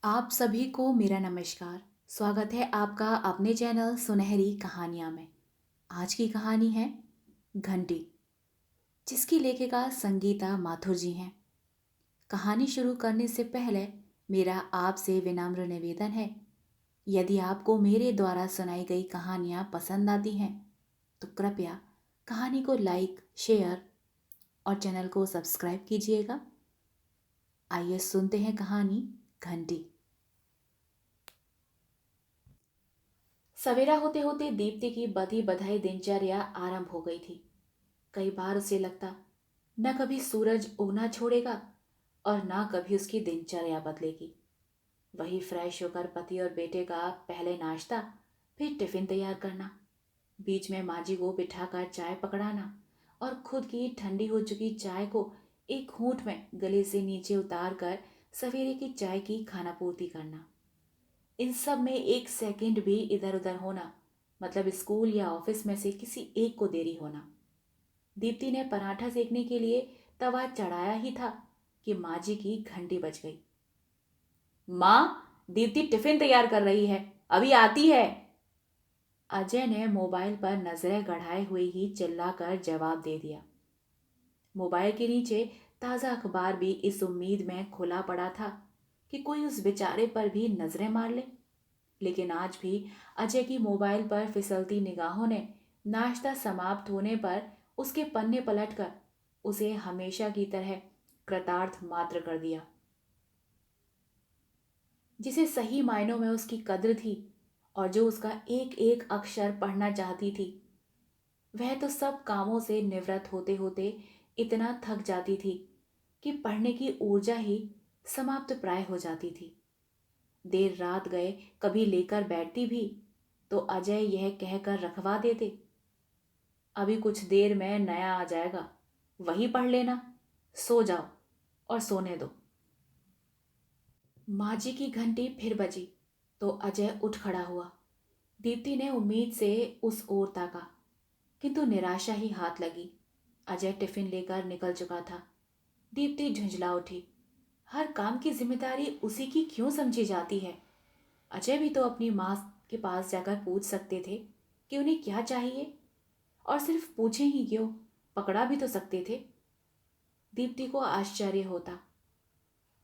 आप सभी को मेरा नमस्कार। स्वागत है आपका अपने चैनल सुनहरी कहानियाँ में। आज की कहानी है घंटी, जिसकी लेखिका संगीता माथुर जी हैं। कहानी शुरू करने से पहले मेरा आपसे विनम्र निवेदन है, यदि आपको मेरे द्वारा सुनाई गई कहानियाँ पसंद आती हैं तो कृपया कहानी को लाइक, शेयर और चैनल को सब्सक्राइब कीजिएगा। आइए सुनते हैं कहानी घंटी। सवेरा होते होते दीप्ति की बधी बधाई दिनचर्या आरंभ हो गई थी। कई बार उसे लगता न कभी सूरज उगना छोड़ेगा और न कभी उसकी दिनचर्या बदलेगी। वही फ्रेश होकर पति और बेटे का पहले नाश्ता, फिर टिफिन तैयार करना, बीच में माँ जी को बिठाकर चाय पकड़ाना और खुद की ठंडी हो चुकी चाय को एक घूंट में गले से नीचे उतार कर सवेरे की चाय की खाना पूर्ति करना। इन सब में एक सेकंड भी इधर उधर होना मतलब स्कूल या ऑफिस में से किसी एक को देरी होना। दीप्ति ने पराठा सेकने के लिए तवा चढ़ाया ही था कि माँ जी की घंटी बज गई। माँ, दीप्ति टिफिन तैयार कर रही है, अभी आती है। अजय ने मोबाइल पर नजरें गड़ाए हुए ही चिल्लाकर जवाब दे दिया। मोबाइल के नीचे ताजा अखबार भी इस उम्मीद में खुला पड़ा था कि कोई उस बेचारे पर भी नजरें मार ले। लेकिन आज भी अजय की मोबाइल पर फिसलती निगाहों ने नाश्ता समाप्त होने पर उसके पन्ने पलटकर उसे हमेशा की तरह कृतार्थ मात्र कर दिया। जिसे सही मायनों में उसकी कद्र थी और जो उसका एक एक अक्षर पढ़ना चाहती थी, वह तो सब कामों से निवृत्त होते होते इतना थक जाती थी कि पढ़ने की ऊर्जा ही समाप्त प्राय हो जाती थी। देर रात गए कभी लेकर बैठती भी तो अजय यह कहकर रखवा देते, अभी कुछ देर में नया आ जाएगा, वही पढ़ लेना, सो जाओ और सोने दो। माँ जी की घंटी फिर बजी तो अजय उठ खड़ा हुआ। दीप्ति ने उम्मीद से उस ओर ताका, किंतु निराशा ही हाथ लगी। अजय टिफिन लेकर निकल चुका था। दीप्ति झुंझला उठी। हर काम की जिम्मेदारी उसी की क्यों समझी जाती है? अजय भी तो अपनी माँ के पास जाकर पूछ सकते थे कि उन्हें क्या चाहिए, और सिर्फ पूछे ही क्यों, पकड़ा भी तो सकते थे। दीप्ति को आश्चर्य होता।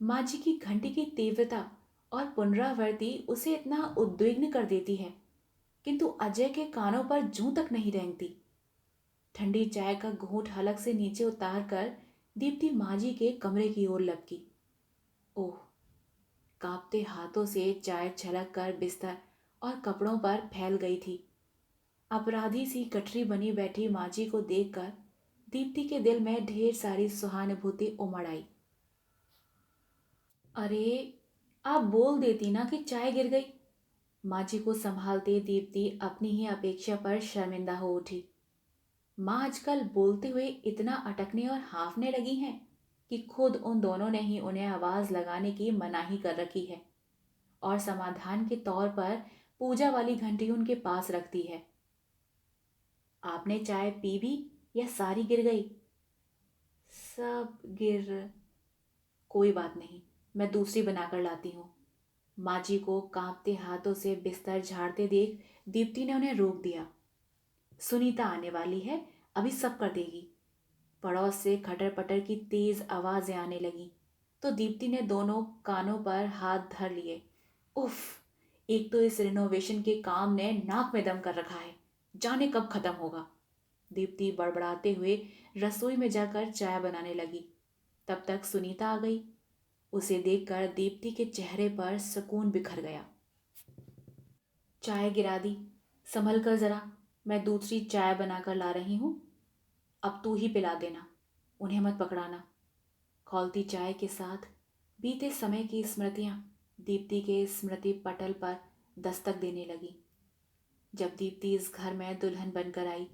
माँ जी की घंटी की तीव्रता और पुनरावृत्ति उसे इतना उद्विग्न कर देती है, किंतु अजय के कानों पर जूं तक नहीं रेंगती। ठंडी चाय का घूंट हलक से नीचे उतार कर दीप्ति माँ जी के कमरे की ओर लपकी। ओह! कांपते हाथों से चाय छलक कर बिस्तर और कपड़ों पर फैल गई थी। अपराधी सी कटरी बनी बैठी माँ जी को देखकर दीप्ति के दिल में ढेर सारी सहानुभूति उमड़ आई। अरे, आप बोल देती ना कि चाय गिर गई। माँ जी को संभालते दीप्ति अपनी ही अपेक्षा पर शर्मिंदा हो उठी। माँ आजकल बोलते हुए इतना अटकने और हाँफने लगी हैं कि खुद उन दोनों ने ही उन्हें आवाज लगाने की मनाही कर रखी है और समाधान के तौर पर पूजा वाली घंटी उनके पास रखती है। आपने चाय पी भी या सारी गिर गई? सब गिर। कोई बात नहीं, मैं दूसरी बनाकर लाती हूँ। माँ जी को कांपते हाथों से बिस्तर झाड़ते देख दीप्ति ने उन्हें रोक दिया। सुनीता आने वाली है, अभी सब कर देगी। पड़ोस से खटर पटर की तेज आवाजें आने लगी तो दीप्ति ने दोनों कानों पर हाथ धर लिए। उफ! एक तो इस रिनोवेशन के काम ने नाक में दम कर रखा है, जाने कब खत्म होगा। दीप्ति बड़बड़ाते हुए रसोई में जाकर चाय बनाने लगी। तब तक सुनीता आ गई। उसे देखकर दीप्ति के चेहरे पर सुकून बिखर गया। चाय गिरा दी, संभल कर जरा, मैं दूसरी चाय बनाकर ला रही हूँ। अब तू ही पिला देना, उन्हें मत पकड़ाना। खौलती चाय के साथ बीते समय की स्मृतियां दीप्ति के स्मृति पटल पर दस्तक देने लगी। जब दीप्ति इस घर में दुल्हन बनकर आई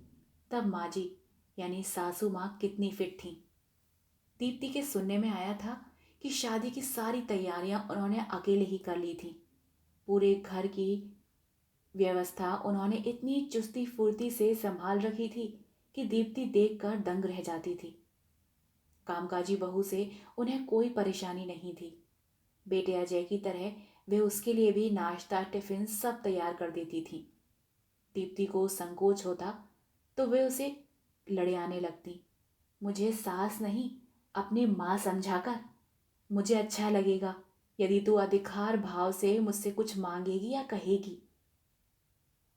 तब माँ जी यानी सासू माँ कितनी फिट थीं। दीप्ति के सुनने में आया था कि शादी की सारी तैयारियां उन्होंने अकेले ही कर ली थी। पूरे घर की व्यवस्था उन्होंने इतनी चुस्ती फुर्ती से संभाल रखी थी कि दीप्ति देखकर दंग रह जाती थी। कामकाजी बहू से उन्हें कोई परेशानी नहीं थी। बेटे अजय की तरह वे उसके लिए भी नाश्ता टिफिन सब तैयार कर देती थी। दीप्ति को संकोच होता तो वे उसे लड़ियाने लगती। मुझे सास नहीं, अपनी माँ समझाकर। मुझे अच्छा लगेगा यदि तू अधिकार भाव से मुझसे कुछ मांगेगी या कहेगी।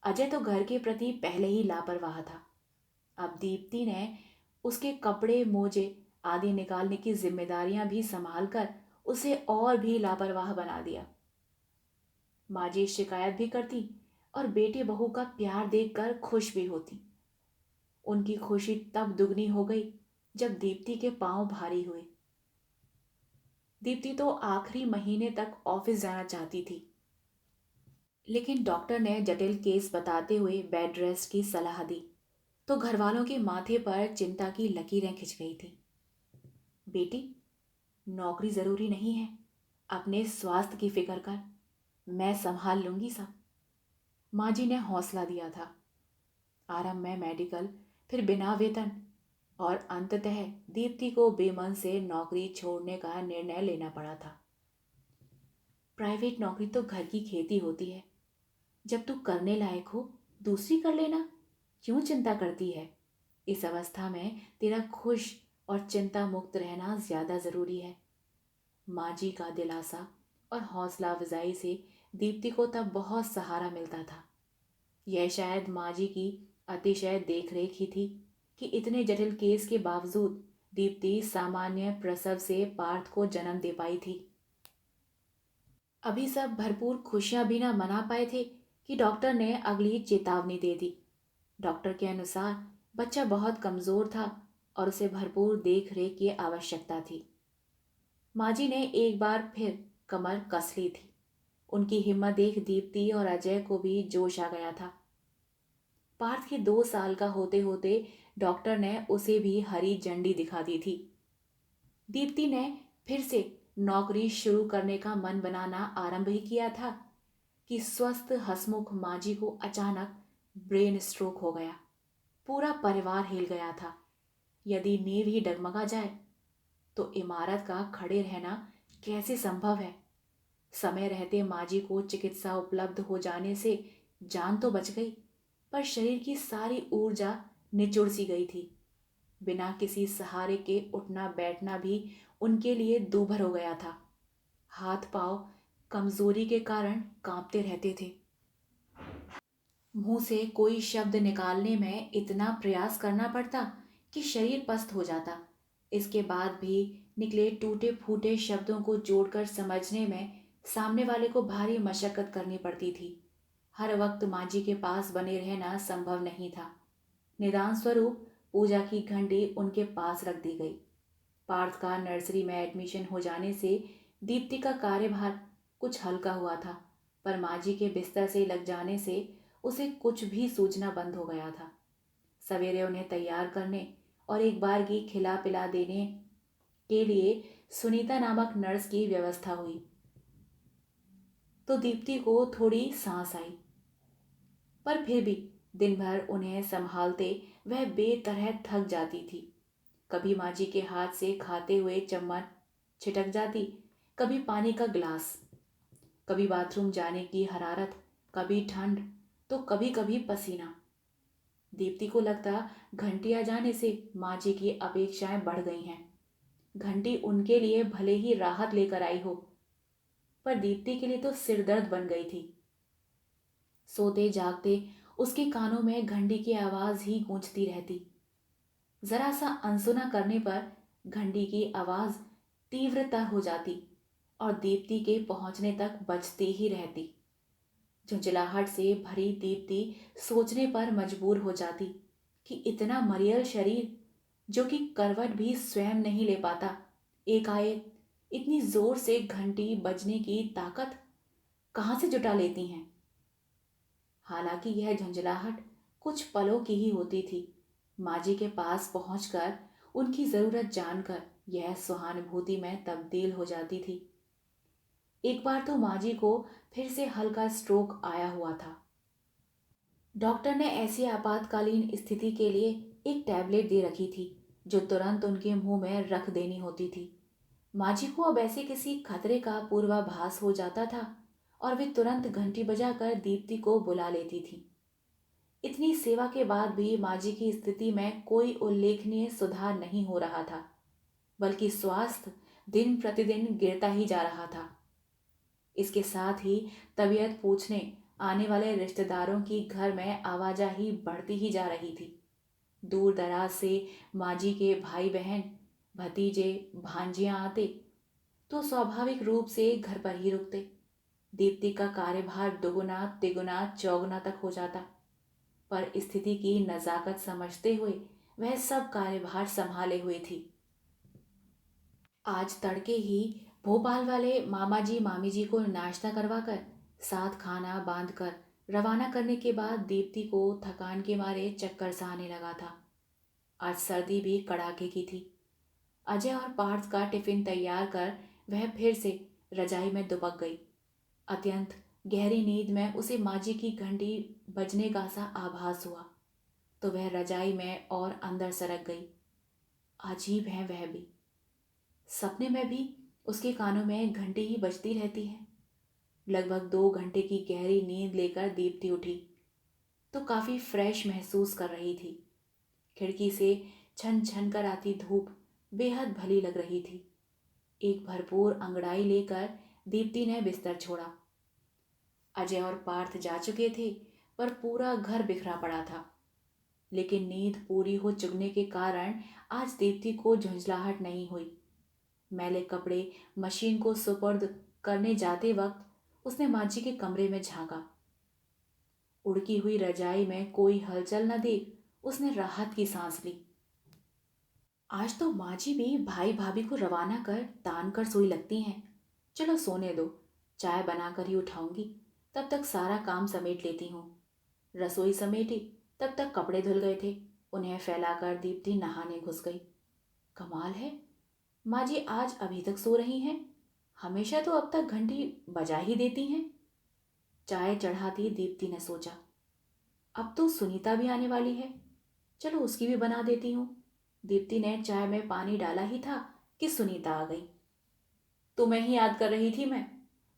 अजय तो घर के प्रति पहले ही लापरवाह था। अब दीप्ति ने उसके कपड़े मोजे आदि निकालने की जिम्मेदारियां भी संभाल कर उसे और भी लापरवाह बना दिया। माँ जी शिकायत भी करती और बेटे बहू का प्यार देखकर खुश भी होती। उनकी खुशी तब दुगनी हो गई जब दीप्ति के पांव भारी हुए। दीप्ति तो आखिरी महीने तक ऑफिस जाना चाहती थी, लेकिन डॉक्टर ने जटिल केस बताते हुए बेड रेस्ट की सलाह दी तो घर वालों के माथे पर चिंता की लकीरें खिंच गई थी। बेटी, नौकरी जरूरी नहीं है, अपने स्वास्थ्य की फिक्र कर, मैं संभाल लूंगी सब। माँ जी ने हौसला दिया था। आरंभ में मेडिकल, फिर बिना वेतन, और अंततः दीप्ति को बेमन से नौकरी छोड़ने का निर्णय लेना पड़ा था। प्राइवेट नौकरी तो घर की खेती होती है, जब तू करने लायक हो दूसरी कर लेना, क्यों चिंता करती है? इस अवस्था में तेरा खुश और चिंता मुक्त रहना ज्यादा जरूरी है। माँ जी का दिलासा और हौसला अफजाई से दीप्ति को तब बहुत सहारा मिलता था। यह शायद माँ जी की अतिशय देखरेख ही थी कि इतने जटिल केस के बावजूद दीप्ति सामान्य प्रसव से पार्थ को जन्म दे पाई थी। अभी सब भरपूर खुशियां भी ना मना पाए थे कि डॉक्टर ने अगली चेतावनी दे दी। डॉक्टर के अनुसार बच्चा बहुत कमजोर था और उसे भरपूर देख रेख की आवश्यकता थी। माँ जी ने एक बार फिर कमर कस ली थी। उनकी हिम्मत देख दीप्ति और अजय को भी जोश आ गया था। पार्थ के 2 साल का होते होते डॉक्टर ने उसे भी हरी झंडी दिखा दी थी। दीप्ति ने फिर से नौकरी शुरू करने का मन बनाना आरंभ ही किया था कि स्वस्थ हंसमुख माँ जी को अचानक ब्रेन स्ट्रोक हो गया। पूरा परिवार हिल गया था। यदि नींव ही डगमगा जाए तो इमारत का खड़े रहना कैसे संभव है? समय रहते माँ जी को चिकित्सा उपलब्ध हो जाने से जान तो बच गई, पर शरीर की सारी ऊर्जा निचुड़ सी गई थी। बिना किसी सहारे के उठना बैठना भी उनके लिए दूभर हो गया था। हाथ पांव कमजोरी के कारण कांपते रहते थे। मुंह से कोई शब्द निकालने में इतना प्रयास करना पड़ता कि शरीर पस्त हो जाता। इसके बाद भी निकले टूटे फूटे शब्दों को जोड़कर समझने में सामने वाले को भारी मशक्कत करनी पड़ती थी। हर वक्त माँ जी के पास बने रहना संभव नहीं था। निदान स्वरूप पूजा की घंटी उनके पास रख दी गई। पार्थ का नर्सरी में एडमिशन हो जाने से दीप्ति का कार्यभार कुछ हल्का हुआ था, पर माँ जी के बिस्तर से लग जाने से उसे कुछ भी सूझना बंद हो गया था। सवेरे उन्हें तैयार करने और एक बार की खिला पिला देने के लिए सुनीता नामक नर्स की व्यवस्था हुई तो दीप्ति को थोड़ी सांस आई, पर फिर भी दिन भर उन्हें संभालते वह बेतरह थक जाती थी। कभी माँ जी के हाथ से खाते हुए चम्मच छिटक जाती, कभी पानी का गिलास, कभी बाथरूम जाने की हरारत, कभी ठंड, तो कभी कभी पसीना। दीप्ति को लगता घंटी आ जाने से माँ जी की अपेक्षाएं बढ़ गई हैं। घंटी उनके लिए भले ही राहत लेकर आई हो, पर दीप्ति के लिए तो सिरदर्द बन गई थी। सोते जागते उसके कानों में घंटी की आवाज ही गूंजती रहती। जरा सा अनसुना करने पर घंटी की आवाज तीव्रतर हो जाती और दीप्ति के पहुंचने तक बजती ही रहती। झुंझलाहट से भरी दीप्ति सोचने पर मजबूर हो जाती कि इतना मरियल शरीर जो कि करवट भी स्वयं नहीं ले पाता, एकाएक इतनी जोर से घंटी बजने की ताकत कहाँ से जुटा लेती हैं। हालांकि यह झंझलाहट कुछ पलों की ही होती थी। माँ जी के पास पहुंचकर उनकी जरूरत जानकर यह सहानुभूति में तब्दील हो जाती थी। एक बार तो माँ जी को फिर से हल्का स्ट्रोक आया हुआ था। डॉक्टर ने ऐसी आपातकालीन स्थिति के लिए एक टैबलेट दे रखी थी जो तुरंत उनके मुंह में रख देनी होती थी। माँ जी को अब ऐसे किसी खतरे का पूर्वाभास हो जाता था और वे तुरंत घंटी बजाकर दीप्ति को बुला लेती थी। इतनी सेवा के बाद भी माजी की स्थिति में कोई उल्लेखनीय सुधार नहीं हो रहा था, बल्कि स्वास्थ्य दिन प्रतिदिन गिरता ही जा रहा था। इसके साथ ही तबीयत पूछने आने वाले रिश्तेदारों की घर में आवाजाही बढ़ती ही जा रही थी। दूर दराज से माजी के भाई बहन, भतीजे, भांजियां आते तो स्वाभाविक रूप से घर पर ही रुकते। दीप्ति का कार्यभार दुगुना तिगुना चौगुना तक हो जाता, पर स्थिति की नजाकत समझते हुए वह सब कार्यभार संभाले हुए थी। आज तड़के ही भोपाल वाले मामा जी मामी जी को नाश्ता करवाकर साथ खाना बांधकर रवाना करने के बाद दीप्ति को थकान के मारे चक्कर सा आने लगा था। आज सर्दी भी कड़ाके की थी। अजय और पार्थ का टिफिन तैयार कर वह फिर से रजाई में दुबक गई। अत्यंत गहरी नींद में उसे माजी की घंटी बजने का सा आभास हुआ तो वह रजाई में और अंदर सरक गई। अजीब है, वह भी सपने में भी उसके कानों में घंटी ही बजती रहती है। लगभग 2 घंटे की गहरी नींद लेकर दीप्ति उठी तो काफी फ्रेश महसूस कर रही थी। खिड़की से छन छन कर आती धूप बेहद भली लग रही थी। एक भरपूर अंगड़ाई लेकर दीप्ति ने बिस्तर छोड़ा। अजय और पार्थ जा चुके थे, पर पूरा घर बिखरा पड़ा था। लेकिन नींद पूरी हो चुकने के कारण आज दीप्ति को झुंझलाहट नहीं हुई। मैले कपड़े मशीन को सुपुर्द करने जाते वक्त उसने माजी के कमरे में झांका। उड़की हुई रजाई में कोई हलचल न देख उसने राहत की सांस ली। आज तो माजी भी भाई भाभी को रवाना कर तान कर सोई लगती हैं। चलो सोने दो, चाय बनाकर ही उठाऊंगी, तब तक सारा काम समेट लेती हूँ। रसोई समेटी, तब तक कपड़े धुल गए थे। उन्हें फैलाकर दीप्ति नहाने घुस गई। कमाल है, माँ जी आज अभी तक सो रही हैं। हमेशा तो अब तक घंटी बजा ही देती हैं। चाय चढ़ाती दीप्ति ने सोचा, अब तो सुनीता भी आने वाली है, चलो उसकी भी बना देती हूँ। दीप्ति ने चाय में पानी डाला ही था कि सुनीता आ गई। तुम्हें ही याद कर रही थी मैं,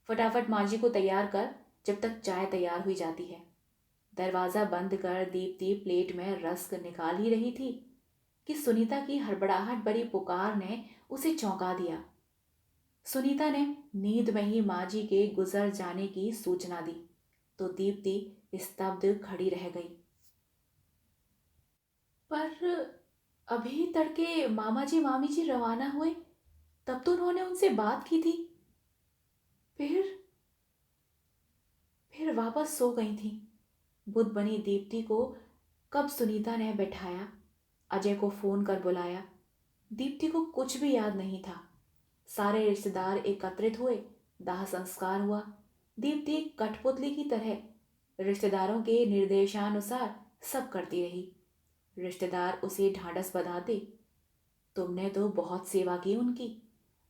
फटाफट माँ जी को तैयार कर, जब तक चाय तैयार हुई जाती है। दरवाज़ा बंद कर दीप्ति प्लेट में रस्क निकाल ही रही थी कि सुनीता की हड़बड़ाहट भरी पुकार ने उसे चौंका दिया। सुनीता ने नींद में ही माँ जी के गुजर जाने की सूचना दी तो दीप्ति स्तब्ध खड़ी रह गई। पर अभी तड़के मामा जी मामी जी रवाना हुए, तब तो उन्होंने उनसे बात की थी, फिर वापस सो गई थी। बुद्ध बनी दीप्ति को कब सुनीता ने बैठाया, अजय को फोन कर बुलाया। दीप्ति को कुछ भी याद नहीं था। सारे रिश्तेदार एकत्रित हुए, दाह संस्कार हुआ। दीप्ति कठपुतली की तरह रिश्तेदारों के निर्देशानुसार सब करती रही। रिश्तेदार उसे ढांढस बंधाते, तुमने तो बहुत सेवा की उनकी,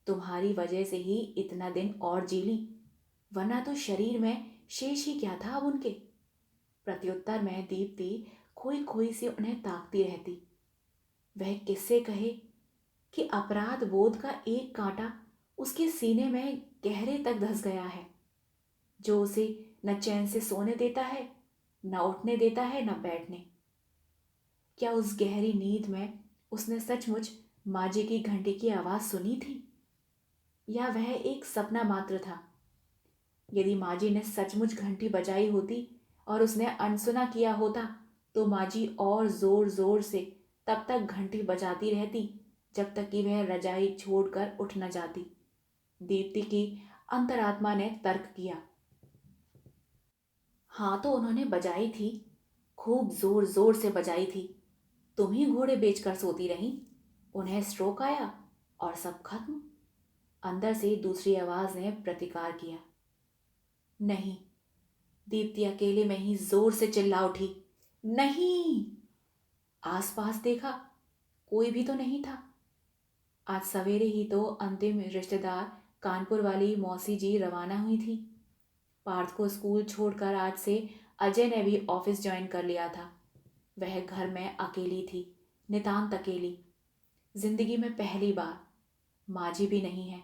तुम्हारी वजह से ही इतना दिन और जी ली, वरना तो शरीर में शेष ही क्या था अब उनके। प्रत्युत्तर में दीप्ति खोई खोई से उन्हें ताकती रहती। वह किससे कहे कि अपराध बोध का एक कांटा उसके सीने में गहरे तक धंस गया है, जो उसे न चैन से सोने देता है, न उठने देता है, न बैठने। क्या उस गहरी नींद में उसने सचमुच माजी की घंटी की आवाज सुनी थी, या वह एक सपना मात्र था? यदि माजी ने सचमुच घंटी बजाई होती और उसने अनसुना किया होता, तो माजी और जोर जोर से तब तक घंटी बजाती रहती जब तक कि वह रजाई छोड़कर उठ न जाती। दीप्ति की अंतरात्मा ने तर्क किया। हाँ, तो उन्होंने बजाई थी, खूब जोर जोर से बजाई थी। तुम ही घोड़े बेचकर सोती रही, उन्हें स्ट्रोक आया और सब खत्म। अंदर से दूसरी आवाज ने प्रतिकार किया। नहीं, दीप्ति अकेले में ही जोर से चिल्ला उठी, नहीं। आसपास देखा, कोई भी तो नहीं था। आज सवेरे ही तो अंतिम रिश्तेदार कानपुर वाली मौसी जी रवाना हुई थी। पार्थ को स्कूल छोड़कर आज से अजय ने भी ऑफिस ज्वाइन कर लिया था। वह घर में अकेली थी, नितांत अकेली। जिंदगी में पहली बार। माँ जी भी नहीं है।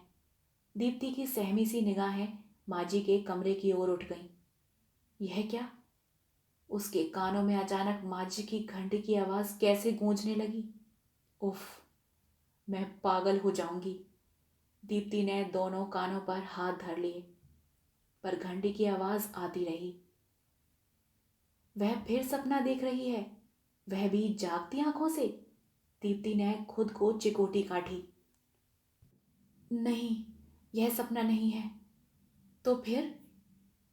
दीप्ति की सहमी सी निगाहें माँ जी के कमरे की ओर उठ गईं। यह क्या? उसके कानों में अचानक माँ जी की घंटी की आवाज़ कैसे गूंजने लगी। उफ, मैं पागल हो जाऊंगी। दीप्ति ने दोनों कानों पर हाथ धर लिए, पर घंटी की आवाज़ आती रही। वह फिर सपना देख रही है, वह भी जागती आंखों से। दीप्ति ने खुद को चिकोटी काटी। नहीं, यह सपना नहीं है। तो फिर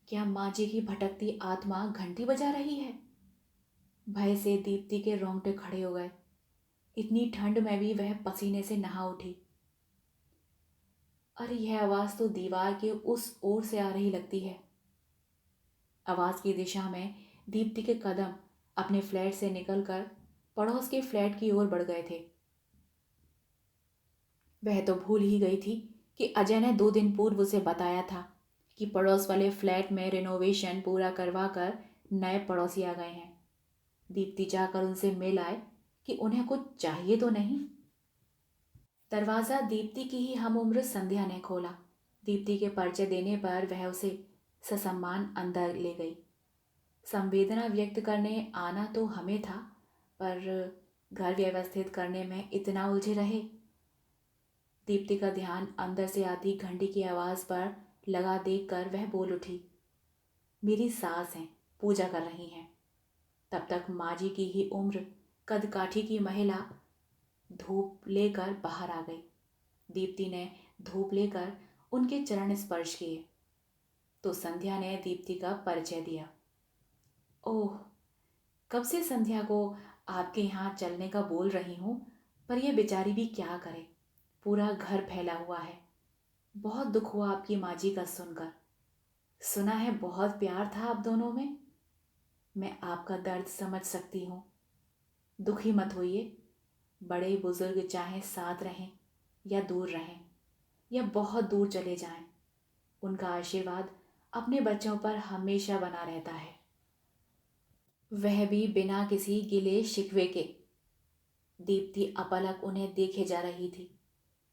क्या माँ जी की भटकती आत्मा घंटी बजा रही है? भय से दीप्ति के रोंगटे खड़े हो गए। इतनी ठंड में भी वह पसीने से नहा उठी। अरे, यह आवाज़ तो दीवार के उस ओर से आ रही लगती है। आवाज़ की दिशा में दीप्ति के कदम अपने फ्लैट से निकलकर पड़ोस के फ्लैट की ओर बढ़ गए थे। वह तो भूल ही गई थी कि अजय ने 2 दिन पूर्व उसे बताया था कि पड़ोस वाले फ्लैट में रिनोवेशन पूरा करवा कर नए पड़ोसी आ गए हैं। दीप्ति जाकर उनसे मिल आए कि उन्हें कुछ चाहिए तो नहीं। दरवाज़ा दीप्ति की ही हम उम्र संध्या ने खोला। दीप्ति के परिचय देने पर वह उसे ससम्मान अंदर ले गई। संवेदना व्यक्त करने आना तो हमें था, पर घर व्यवस्थित करने में इतना उलझे रहे। दीप्ति का ध्यान अंदर से आती घंटी की आवाज़ पर लगा देखकर वह बोल उठी, मेरी सास हैं, पूजा कर रही हैं। तब तक माँ जी की ही उम्र कदकाठी की महिला धूप लेकर बाहर आ गई। दीप्ति ने धूप लेकर उनके चरण स्पर्श किए तो संध्या ने दीप्ति का परिचय दिया। ओह, कब से संध्या को आपके यहाँ चलने का बोल रही हूँ, पर यह बेचारी भी क्या करे। पूरा घर फैला हुआ है। बहुत दुख हुआ आपकी माँ जी का सुनकर। सुना है बहुत प्यार था आप दोनों में। मैं आपका दर्द समझ सकती हूँ। दुखी मत होइए। बड़े बुजुर्ग चाहे साथ रहें या दूर रहें या बहुत दूर चले जाएं, उनका आशीर्वाद अपने बच्चों पर हमेशा बना रहता है, वह भी बिना किसी गिले शिकवे के। दीप्ति अपलक उन्हें देखे जा रही थी।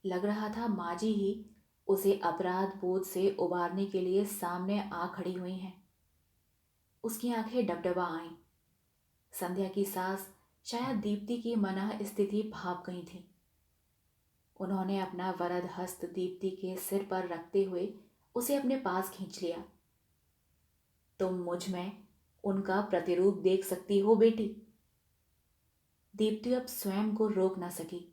लग रहा था माँ जी ही उसे अपराध बोध से उबारने के लिए सामने आ खड़ी हुई हैं। उसकी आंखें डबडबा आईं। संध्या की सास शायद दीप्ति की मनः स्थिति भाप गई थी। उन्होंने अपना वरद हस्त दीप्ति के सिर पर रखते हुए उसे अपने पास खींच लिया। तुम मुझ में उनका प्रतिरूप देख सकती हो बेटी। दीप्ति अब स्वयं को रोक न सकी।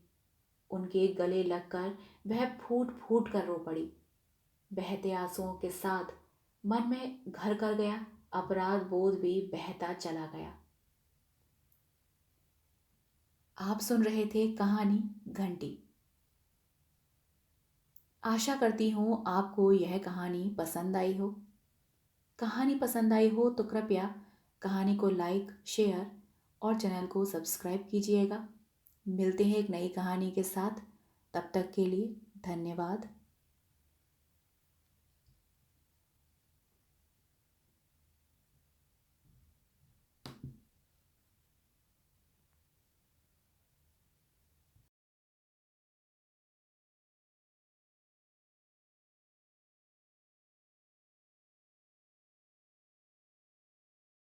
उनके गले लगकर वह फूट फूट कर रो पड़ी। बहते आंसुओं के साथ मन में घर कर गया अपराध बोध भी बहता चला गया। आप सुन रहे थे कहानी घंटी। आशा करती हूँ आपको यह कहानी पसंद आई हो। कहानी पसंद आई हो तो कृपया कहानी को लाइक, शेयर और चैनल को सब्सक्राइब कीजिएगा। मिलते हैं एक नई कहानी के साथ। तब तक के लिए धन्यवाद।